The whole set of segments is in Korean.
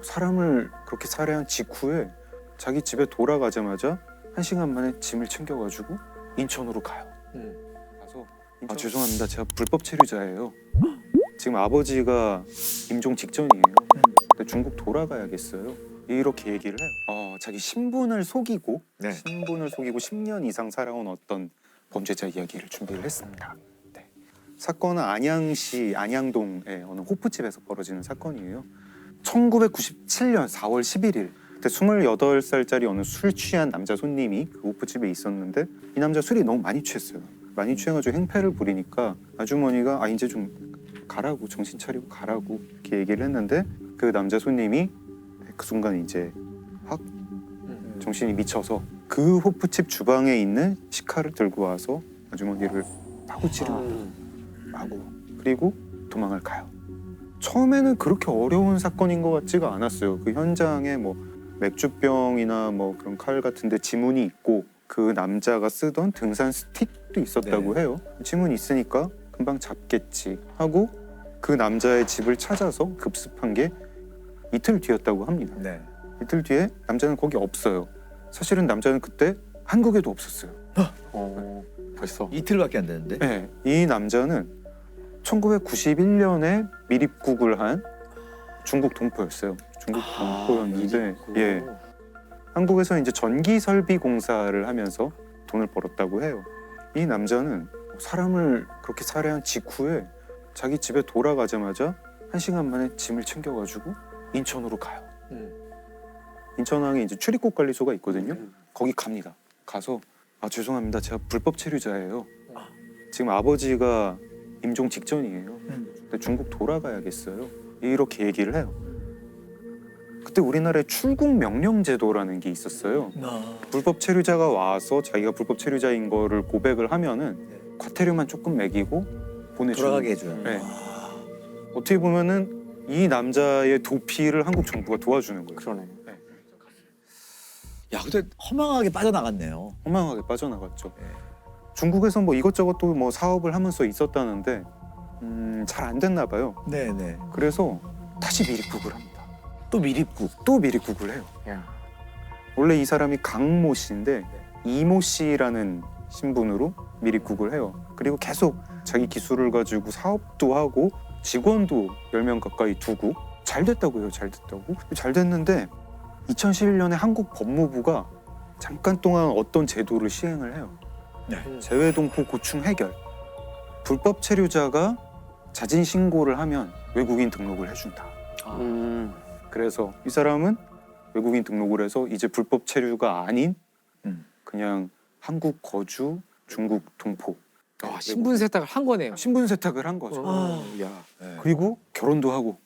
사람을 그렇게 살해한 직후에 자기 집에 돌아가자마자 1시간 만에 짐을 챙겨가지고 인천으로 가요. 가서 죄송합니다. 제가 불법 체류자예요. 지금 아버지가 임종 직전이에요. 근데 중국 돌아가야겠어요. 이렇게 얘기를 해요. 자기 신분을 속이고 네. 10년 이상 살아온 어떤 범죄자 이야기를 준비를 했습니다. 네. 사건은 안양시 안양동의 어느 호프집에서 벌어지는 사건이에요. 1997년 4월 11일 그때 28살짜리 어느 술 취한 남자 손님이 그 호프집에 있었는데 이 남자 술이 너무 많이 취했어요. 많이 취해가지고 행패를 부리니까 아주머니가 이제 좀 가라고, 정신 차리고 가라고 이렇게 얘기를 했는데 그 남자 손님이 그 순간 이제 확 정신이 미쳐서 그 호프집 주방에 있는 식칼을 들고 와서 아주머니를 마구 찌르고 마구, 그리고 도망을 가요. 처음에는 그렇게 어려운 사건인 것 같지가 않았어요. 그 현장에 뭐 맥주병이나 뭐 그런 칼 같은데 지문이 있고 그 남자가 쓰던 등산 스틱도 있었다고 네. 해요. 지문이 있으니까 금방 잡겠지 하고 그 남자의 집을 찾아서 급습한 게 이틀 뒤였다고 합니다. 네. 이틀 뒤에 남자는 거기 없어요. 사실은 남자는 그때 한국에도 없었어요. 벌써. 이틀밖에 안 되는데. 네, 이 남자는 1991년에 미립국을 한 중국 동포였어요. 중국 동포였는데 예, 한국에서 이제 전기 설비 공사를 하면서 돈을 벌었다고 해요. 이 남자는 사람을 그렇게 살해한 직후에 자기 집에 돌아가자마자 1시간 만에 짐을 챙겨가지고 인천으로 가요. 인천항에 이제 출입국 관리소가 있거든요. 거기 갑니다. 가서 죄송합니다. 제가 불법 체류자예요. 지금 아버지가 임종 직전이에요. 근데 중국 돌아가야겠어요. 이렇게 얘기를 해요. 그때 우리나라에 출국 명령 제도라는 게 있었어요. 불법 체류자가 와서 자기가 불법 체류자인 거를 고백을 하면은 과태료만 조금 매기고 보내주는. 돌아가게 해줘요. 네. 어떻게 보면은 이 남자의 도피를 한국 정부가 도와주는 거예요. 그러네. 야, 근데 허망하게 빠져나갔네요. 허망하게 빠져나갔죠. 네. 중국에서 뭐 이것저것 또 뭐 사업을 하면서 있었다는데 잘 안 됐나 봐요. 네네. 그래서 다시 미립국을 합니다. 또 미립국. 또 미립국을 해요. 야. 원래 이 사람이 강모 씨인데 이모 씨라는 신분으로 미립국을 해요. 그리고 계속 자기 기술을 가지고 사업도 하고 직원도 10명 가까이 두고 잘 됐다고 해요. 잘 됐다고. 잘 됐는데 2011년에 한국 법무부가 잠깐 동안 어떤 제도를 시행을 해요. 네. 재외동포 고충 해결. 불법 체류자가 자진 신고를 하면 외국인 등록을 해준다. 그래서 이 사람은 외국인 등록을 해서 이제 불법 체류가 아닌 그냥 한국 거주 중국 동포. 신분 세탁을 한 거네요. 신분 세탁을 한 거죠. 야. 네. 그리고 결혼도 하고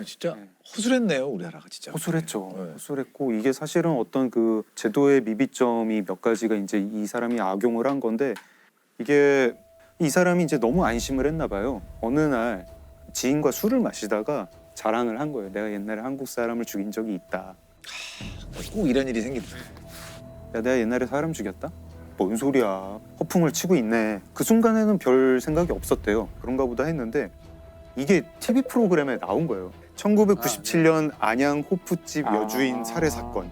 진짜 네. 허술했네요, 우리나라가 진짜. 허술했죠. 네. 허술했고 이게 사실은 어떤 그 제도의 미비점이 몇 가지가 이제 이 사람이 악용을 한 건데 이게 이 사람이 이제 너무 안심을 했나 봐요. 어느 날 지인과 술을 마시다가 자랑을 한 거예요. 내가 옛날에 한국 사람을 죽인 적이 있다. 꼭 이런 일이 생기더라. 야, 내가 옛날에 사람 죽였다? 뭔 소리야. 허풍을 치고 있네. 그 순간에는 별 생각이 없었대요. 그런가 보다 했는데 이게 TV 프로그램에 나온 거예요. 1997년 안양 호프집 여주인 살해 사건.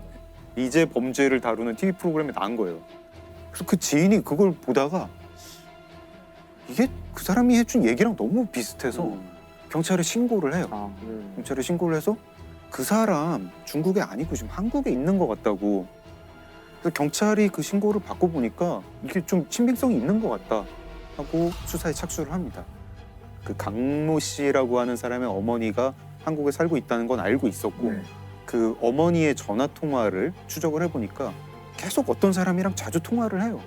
이제 범죄를 다루는 TV 프로그램에 나온 거예요. 그래서 그 지인이 그걸 보다가 이게 그 사람이 해준 얘기랑 너무 비슷해서 경찰에 신고를 해요. 경찰에 신고를 해서 그 사람 중국에 아니고 지금 한국에 있는 것 같다고. 그래서 경찰이 그 신고를 받고 보니까 이게 좀 신빙성이 있는 것 같다 하고 수사에 착수를 합니다. 그 강모 씨라고 하는 사람의 어머니가 한국에 살고 있다는 건 알고 있었고 네. 그 어머니의 전화 통화를 추적을 해보니까 계속 어떤 사람이랑 자주 통화를 해요.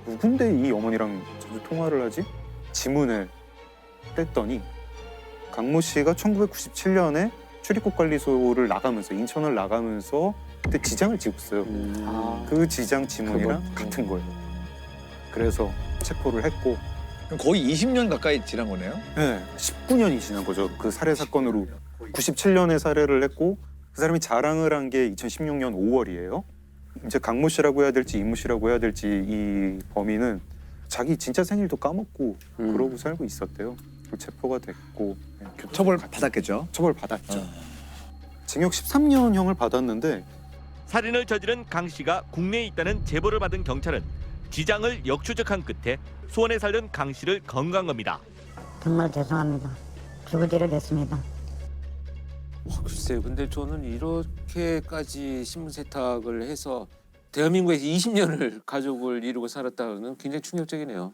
누군데 이 어머니랑 자주 통화를 하지? 지문을 뗐더니 강모 씨가 1997년에 출입국 관리소를 나가면서 인천을 나가면서 그때 지장을 찍었어요. 그 지장 지문이랑 같은 거예요. 그래서 체포를 했고 그럼 거의 20년 가까이 지난 거네요? 네, 19년이 지난 거죠. 그 살해 사건으로 97년에 살해를 했고 그 사람이 자랑을 한 게 2016년 5월이에요. 이제 강모 씨라고 해야 될지 이모 씨라고 해야 될지 이 범인은 자기 진짜 생일도 까먹고 그러고 살고 있었대요. 체포가 됐고 처벌 받았겠죠? 처벌 받았죠. 징역 13년형을 받았는데 살인을 저지른 강 씨가 국내에 있다는 제보를 받은 경찰은 지장을 역추적한 끝에 수원에 살던 강 씨를 건간 겁니다. 정말 죄송합니다. 죽을 일을 했습니다. 글쎄요. 근데 저는 이렇게까지 신분 세탁을 해서 대한민국에서 20년을 가족을 이루고 살았다는 굉장히 충격적이네요.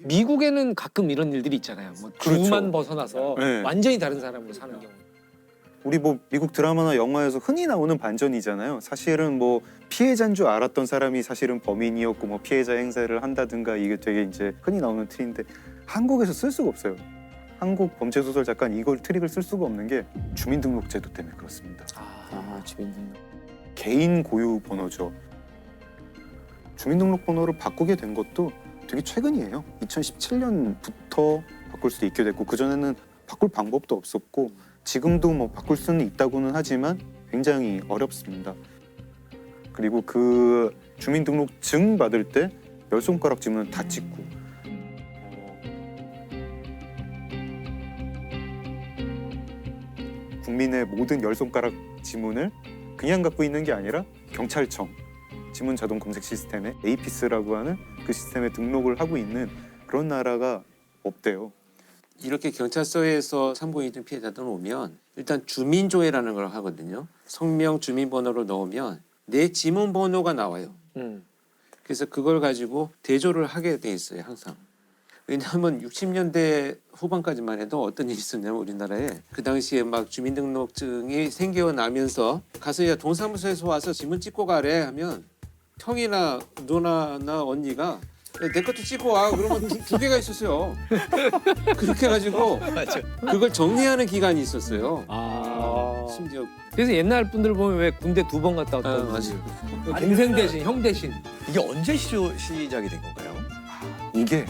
미국에는 가끔 이런 일들이 있잖아요. 뭐 그렇죠. 주만 벗어나서 네. 완전히 다른 사람으로 사는 경우. 우리 뭐 미국 드라마나 영화에서 흔히 나오는 반전이잖아요. 사실은 뭐 피해자인 줄 알았던 사람이 사실은 범인이었고 뭐 피해자 행세를 한다든가 이게 되게 이제 흔히 나오는 틀인데 한국에서 쓸 수가 없어요. 한국 범죄 소설 작가는 이걸 트릭을 쓸 수가 없는 게 주민등록제도 때문에 그렇습니다. 주민등록. 개인 고유 번호죠. 주민등록번호를 바꾸게 된 것도 되게 최근이에요. 2017년부터 바꿀 수 있게 됐고 그전에는 바꿀 방법도 없었고 지금도 뭐 바꿀 수는 있다고는 하지만 굉장히 어렵습니다. 그리고 그 주민등록증 받을 때 10손가락 지문은 다 찍고 국민의 모든 10손가락 지문을 그냥 갖고 있는 게 아니라 경찰청 지문 자동 검색 시스템에 에이피스라고 하는 그 시스템에 등록을 하고 있는 그런 나라가 없대요. 이렇게 경찰서에서 참고인증 피해자들 오면 일단 주민조회라는 걸 하거든요. 성명 주민번호를 넣으면 내 지문번호가 나와요. 그래서 그걸 가지고 대조를 하게 돼 있어요. 항상. 왜냐하면 60년대 후반까지만 해도 어떤 일이 있었냐면 우리나라에 그 당시에 막 주민등록증이 생겨나면서 가서 야 동사무소에서 와서 지문 찍고 가래 하면 형이나 누나나 언니가 내 것도 찍고 와 그러면 두 개가 있었어요. 그렇게 해가지고 그걸 정리하는 기간이 있었어요. 심지어 그래서 옛날 분들 보면 왜 군대 2번 갔다 왔다고. 맞아요. 동생 대신 형 대신. 이게 언제 시작이 된 건가요? 이게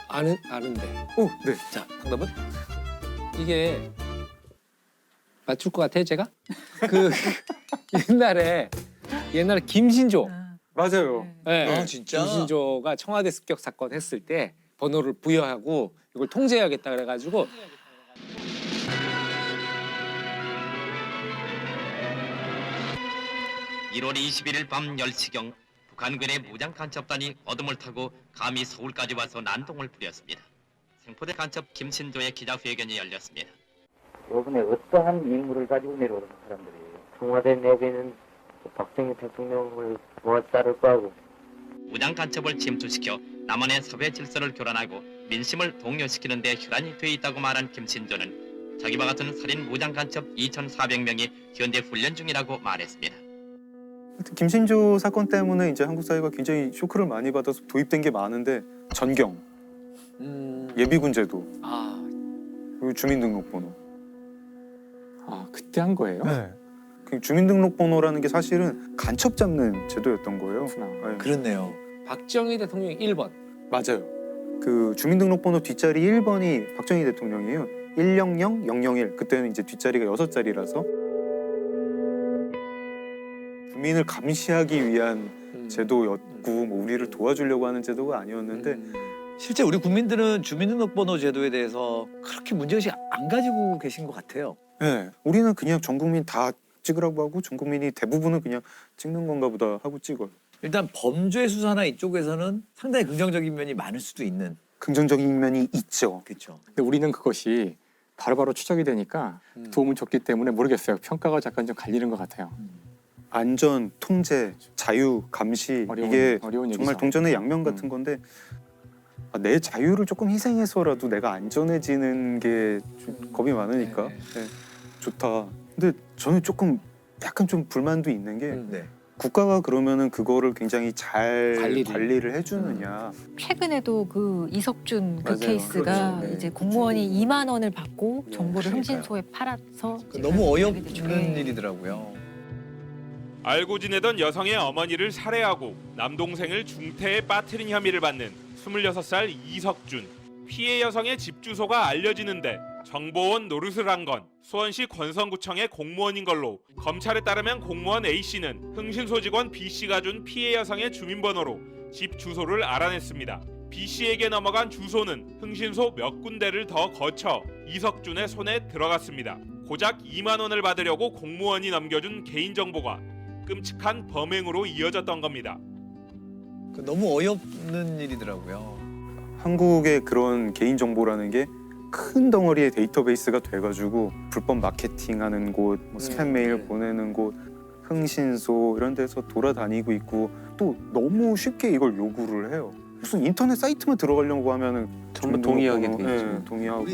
아는데. 네. 자, 정답은? 이게 맞출 것 같아요, 제가? 그 옛날에 김신조. 맞아요. 네. 아, 진짜? 김신조가 청와대 습격 사건 했을 때 번호를 부여하고 이걸 통제해야겠다 그래가지고 (1월 21일) 밤 10시경 북한군의 무장 간첩단이 어둠을 타고 감히 서울까지 와서 난동을 부렸습니다. 생포대 간첩 김신조의 기자회견이 열렸습니다. 이번에 어떠한 임무를 가지고 내려오는 사람들이에요. 청와대 내부에는 박정희 대통령을 뭐 따를 거하고 무장 간첩을 침투시켜 남한의 사회 질서를 교란하고 민심을 동요시키는 데 혈안이 돼 있다고 말한 김신조는 자기와 같은 살인 무장 간첩 2,400명이 현대 훈련 중이라고 말했습니다. 김신조 사건 때문에 이제 한국 사회가 굉장히 쇼크를 많이 받아서 도입된 게 많은데 전경, 예비군제도, 그리고 주민등록번호. 그때 한 거예요? 네. 그 주민등록번호라는 게 사실은 간첩 잡는 제도였던 거예요. 네. 그렇네요. 박정희 대통령 1번. 맞아요. 그 주민등록번호 뒷자리 1번이 박정희 대통령이에요. 100001. 그때는 이제 뒷자리가 6자리라서 주민을 감시하기 위한 제도였고 뭐 우리를 도와주려고 하는 제도가 아니었는데 실제 우리 국민들은 주민등록번호 제도에 대해서 그렇게 문제의식 안 가지고 계신 것 같아요. 네, 우리는 그냥 전 국민 다 찍으라고 하고 전 국민이 대부분은 그냥 찍는 건가 보다 하고 찍어요. 일단 범죄 수사나 이쪽에서는 상당히 긍정적인 면이 많을 수도 있는. 긍정적인 면이 있죠. 그렇죠. 근데 우리는 그것이 바로바로 추적이 되니까 도움을 줬기 때문에 모르겠어요. 평가가 약간 좀 갈리는 것 같아요. 안전, 통제, 자유, 감시 이게 정말 얘기죠. 동전의 양면 같은 건데 내 자유를 조금 희생해서라도 내가 안전해지는 게 좀 겁이 많으니까 네, 좋다. 근데 저는 조금 약간 좀 불만도 있는 게 네. 국가가 그러면은 그거를 굉장히 잘 관리를. 관리를 해주느냐. 최근에도 그 이석준 그 맞아요. 케이스가 그렇죠. 네. 이제 공무원이 2만 원을 받고 정보를 그러니까요. 흥신소에 팔아서 너무 하게 되죠. 어이없는 네. 일이더라고요. 알고 지내던 여성의 어머니를 살해하고 남동생을 중태에 빠뜨린 혐의를 받는 26살 이석준. 피해 여성의 집 주소가 알려지는데 정보원 노릇을 한 건 수원시 권성구청의 공무원인 걸로 검찰에 따르면 공무원 A씨는 흥신소 직원 B씨가 준 피해 여성의 주민번호로 집 주소를 알아냈습니다. B씨에게 넘어간 주소는 흥신소 몇 군데를 더 거쳐 이석준의 손에 들어갔습니다. 고작 2만 원을 받으려고 공무원이 넘겨준 개인정보가 끔찍한 범행으로 이어졌던 겁니다. 그 너무 어이없는 일이더라고요. 한국의 그런 개인정보라는 게 큰 덩어리의 데이터베이스가 돼가지고 불법 마케팅하는 곳, 뭐 스팸 메일 보내는 곳, 흥신소 이런 데서 돌아다니고 있고 또 너무 쉽게 이걸 요구를 해요. 무슨 인터넷 사이트만 들어가려고 하면은 전부 동의하게 돼 있죠. 네, 동의하고.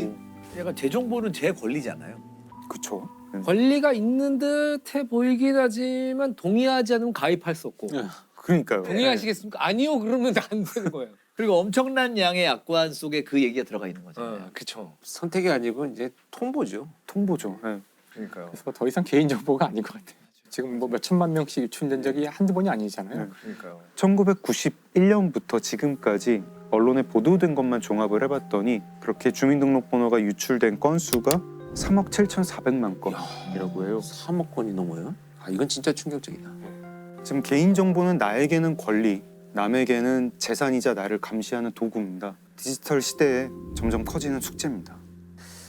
약간 제 정보는 제 권리잖아요. 그쵸. 권리가 있는 듯해 보이긴 하지만 동의하지 않으면 가입할 수 없고. 그러니까요. 동의하시겠습니까? 아니요, 그러면 안 되는 거예요. 그리고 엄청난 양의 약관 속에 그 얘기가 들어가 있는 거잖아요. 그렇죠. 선택이 아니고 이제 통보죠. 통보죠. 네. 그러니까요. 그래서 더 이상 개인 정보가 아닌 것 같아요. 지금 뭐 몇 천만 명씩 유출된 적이 한두 번이 아니잖아요. 그러니까요. 1991년부터 지금까지 언론에 보도된 것만 종합을 해봤더니 그렇게 주민등록번호가 유출된 건수가 3억 7,400만 건이라고 해요. 3억 건이 넘어요? 아, 이건 진짜 충격적이다. 지금 개인정보는 나에게는 권리, 남에게는 재산이자 나를 감시하는 도구입니다. 디지털 시대에 점점 커지는 숙제입니다.